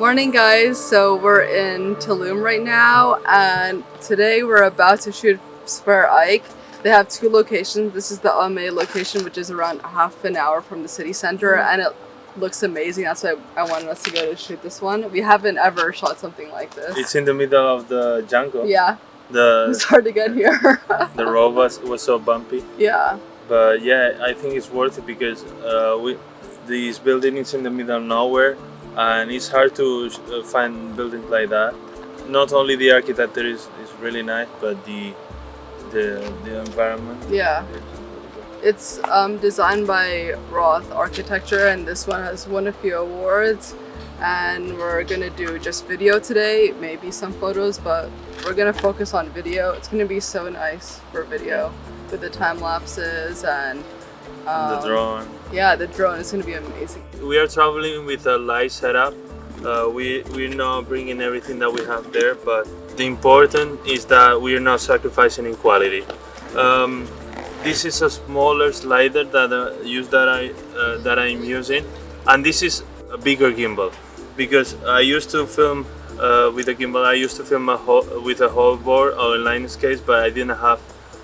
Morning guys, so we're in Tulum right now and today we're about to shoot Sfer Ik. They have two locations. This is the Ame location, which is around half an hour from the city center, and it looks amazing. That's why I wanted us to go to shoot this one. We haven't ever shot something like this. It's in the middle of the jungle. Yeah, it's hard to get here. The road was so bumpy. Yeah. But yeah, I think it's worth it because this building is in the middle of nowhere, and it's hard to find buildings like that. Not only the architecture is really nice, but the environment. Yeah. It's designed by Roth Architecture, and this one has won a few awards. And we're gonna do just video today, maybe some photos, but we're gonna focus on video. It's gonna be so nice for video with the time lapses and the drone. Yeah, the drone is gonna be amazing. We are traveling with a light setup. We're not bringing everything that we have there, but the important is that we are not sacrificing in quality. This is a smaller slider that I'm using, and this is a bigger gimbal because I used to film with a gimbal. I used to film with a whole board or a Linux case, but I didn't have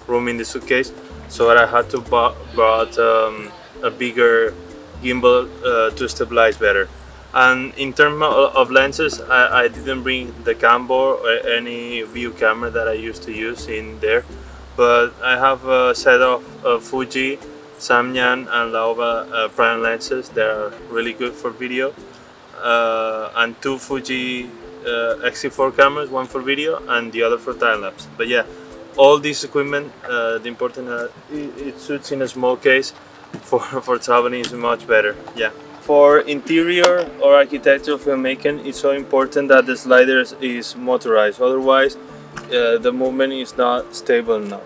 room in the suitcase, so I had to brought a bigger gimbal to stabilize better. And in terms of lenses, I didn't bring the Gimbal or any view camera that I used to use in there, but I have a set of Fuji, Samyang and Lauren prime lenses. They are really good for video, and two Fuji XT4 cameras, one for video and the other for time lapse. But yeah, all this equipment, the important it suits in a small case. For traveling is much better. Yeah. For interior or architectural filmmaking, it's so important that the slider is motorized. Otherwise, the movement is not stable enough.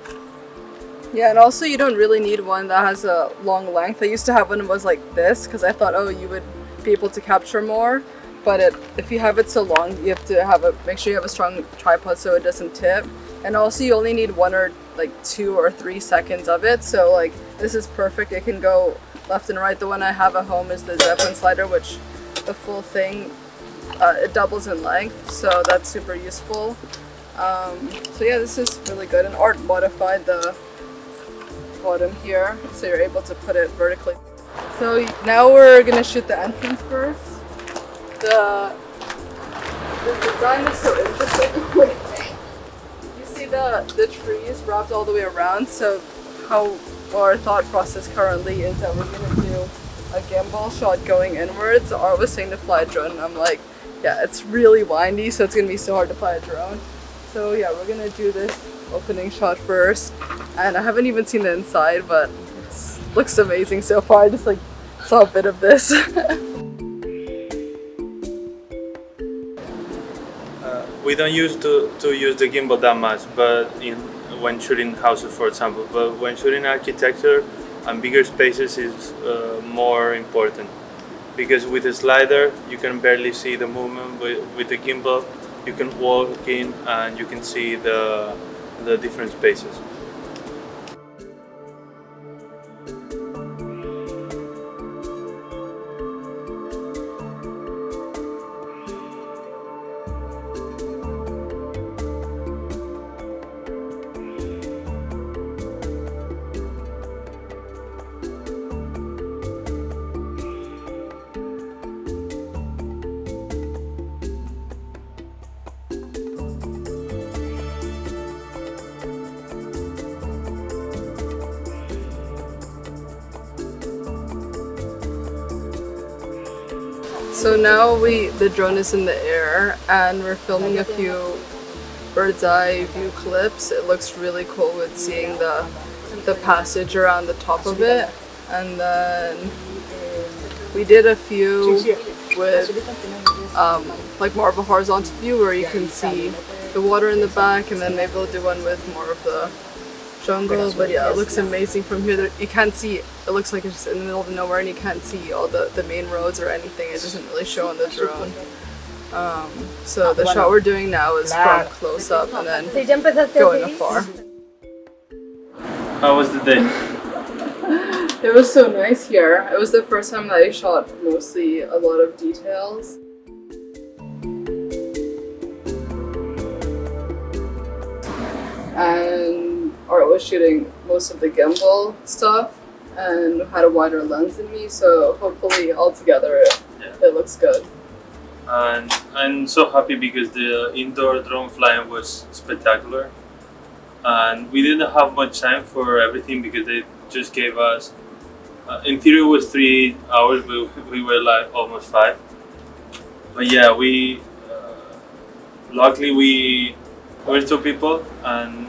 Yeah, and also you don't really need one that has a long length. I used to have one that was like this because I thought, oh, you would be able to capture more. But if you have it so long, you have to make sure you have a strong tripod so it doesn't tip. And also you only need 1 or 2 or 3 seconds of it. So like this is perfect. It can go left and right. The one I have at home is the Zeppelin slider, which the full thing, it doubles in length. So that's super useful. So yeah, this is really good. And Art modified the bottom here, so you're able to put it vertically. So now we're gonna shoot the entrance first. The design is so interesting. You see the trees wrapped all the way around. So how our thought process currently is that we're gonna do a gimbal shot going inwards. Art was saying to fly a drone, and I'm like, yeah, it's really windy, so it's gonna be so hard to fly a drone. So yeah, we're gonna do this opening shot first, and I haven't even seen the inside, but it looks amazing so far. I just saw a bit of this. We don't used to use the gimbal that much, but when shooting houses, for example. But when shooting architecture and bigger spaces is more important, because with the slider you can barely see the movement. With the gimbal, you can walk in and you can see the different spaces. So now the drone is in the air and we're filming a few bird's eye view clips. It looks really cool with seeing the passage around the top of it. And then we did a few with more of a horizontal view where you can see the water in the back, and then maybe we'll do one with more of the jungle. But yeah, it looks amazing from here. You can't see, it looks like it's just in the middle of nowhere and you can't see all the main roads or anything. It doesn't really show on the drone. So the shot we're doing now is from close up and then going afar. How was the day? It was so nice here. It was the first time that I shot mostly a lot of details. and Art was shooting most of the gimbal stuff and had a wider lens than me, so hopefully all together it looks good. And I'm so happy because the indoor drone flying was spectacular, and we didn't have much time for everything because they just gave us in theory it was 3 hours, but we were like almost 5. But yeah, we luckily we were 2 people, and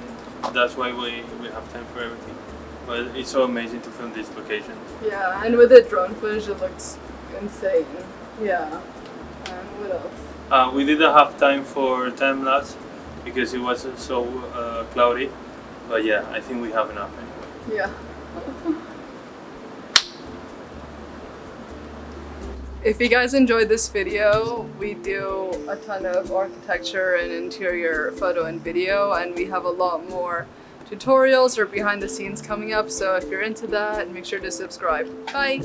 that's why we have time for everything. But it's so amazing to film this location. Yeah, and with the drone footage it looks insane. Yeah. And what else? We didn't have time for time lapse because it was so cloudy. But yeah, I think we have enough anyway. Yeah. If you guys enjoyed this video, we do a ton of architecture and interior photo and video, and we have a lot more tutorials or behind the scenes coming up, so if you're into that, make sure to subscribe. Bye!